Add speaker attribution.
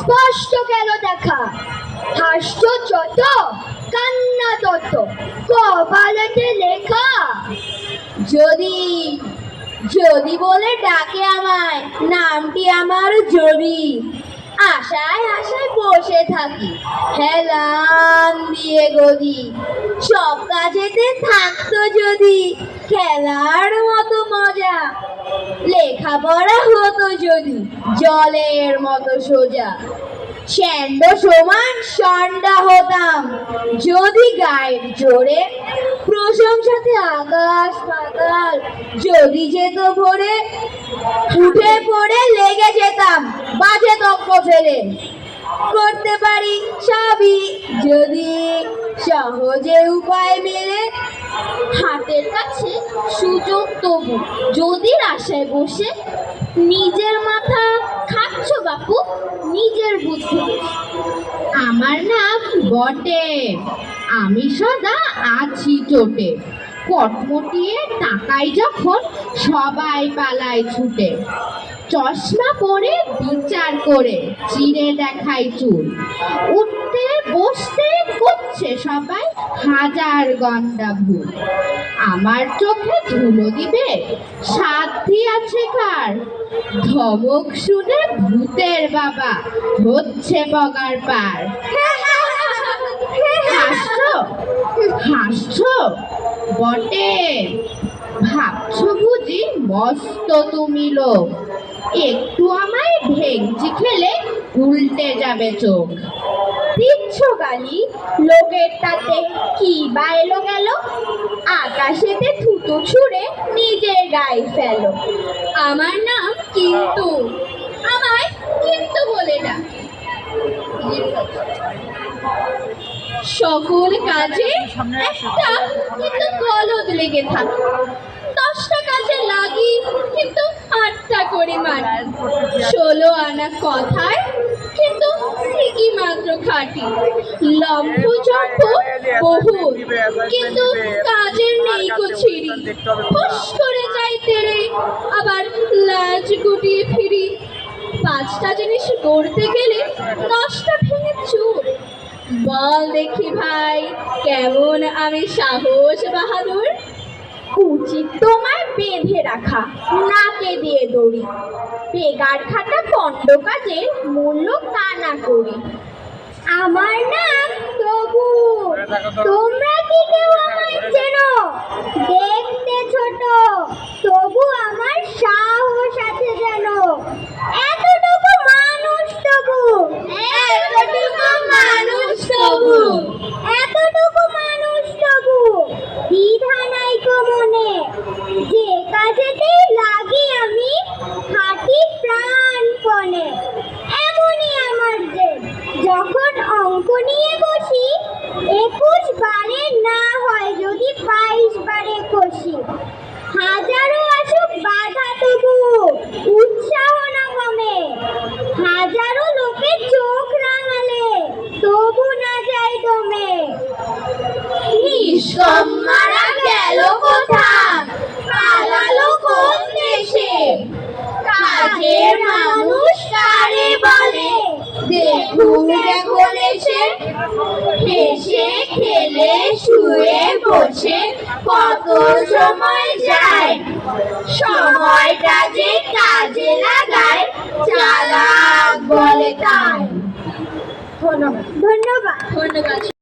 Speaker 1: স্পষ্ট কেন দেখা, হাস্য যত কান্না তত, কপালেতে লেখা। যদি যদি বলে ডাকে আমায়, নামটি আমার যদি। আশায় আশায় বসে থাকি, হেলান দিয়ে গদি। সব কাজেতে থাকতো যদি খেলার মতো মজা, লেখাপড়া হতো যদি জলের মতো সোজা। স্যান্ড সমান সন্ডা হতাম যদি গায়ের জোরে, প্রশংসাতে আকাশ পাতাল যদি যেত ভরে। উঠে পড়ে লেগে যেতাম বাজে তক্ক ফেলে, করতে পারি সবই যদি সহজে উপায় মেলে। হাতের কাছে সুযোগ তবু যদি আশায় বসে, নিজের মাথা খাচ্ছ বাপু নিজের বুদ্ধি।
Speaker 2: আমার নাম বটে, আমি সদা আছি চোটে। কটমটিয়ে টাকাই যখন সবাই পালায় ছুটে। চশমা পরে বিচার করে চিড়ে দেখাই চুল। উঠতে বসতে করছে সবাই হাজার গন্ডা ভুল। আমার চোখে ধুলো দিবে সাধ্যি আছে কার? ধমক শুনে ভূতের বাবা হচ্ছে বগার পার। হাসছো হাসছো বটে, ভাবছো বুঝি মস্ত তুমি লোক। একটু আমায় ভেঙচি খেলে উল্টে যাবে চোখ।
Speaker 1: দিচ্ছ গালি লোকের তাতে কি বা এলো গেল, আকাশেতে থুতু ছুঁড়ে নিজের গায়ে ফেলো। আমার নাম কিন্তু, আমায় কিন্তু বলে ডাক। সকল কাজে একটা কিন্তু গলদ লেগে থাকে, 10টা কাজে লাগি কিন্তু 8টা করি মারি। 16 আনা কথায় কিন্তু সিকি মাত্র খাটি। লম্ফজম্ফ বহু কিন্তু কাজের নেই কছিরি। ফস করে যাই তেরে আবার লাজ গুটিয়ে ফিরি। 5টা জিনিস গড়তে গেলে 10টা ভেঙে চুর। বল দেখি ভাই কেমন আমি সাহস বাহাদুর। উচিত তোমায় বেঁধে রাখা নাকে দিয়ে দড়ি, বেগার খাটা পণ্ড কাজের মূল্য কানা করি। আমার নাম তবু, তোমরা কি কেউ আমায় চেনো? দেখতে ছোট তবু আমার সাহস আছে যেন। এতটুকু মানুষ তবু, এতটুকু মানুষ তবু, এতটুকু মানুষ তবু, দ্বিধা নাই কো মনে। যে কাজেতেই লাগি আমি খাটি প্রাণপণে। এমনই আমার জেদ, যখন অঙ্ক নিয়ে বসি 21 বারে না হয় যদি 22 বারে কষি। হাজারো আসুক বাধা তবু উৎসাহ না কমে। হাজারো লোকে চোখ রাঙালে তবু না যাই দমে। নিষ্কম মারা গেল কোথা, পালালো কোন দেশে? কাজের মানুষ কারে বলে দেখুক এখন এসে। হেসে খেলে শুয়ে বসে কত সময় যায়, সময়টা যে কাজে লাগায় চালাক বলে তাই। ধন্যবাদ ধন্যবাদ ধন্যবাদ।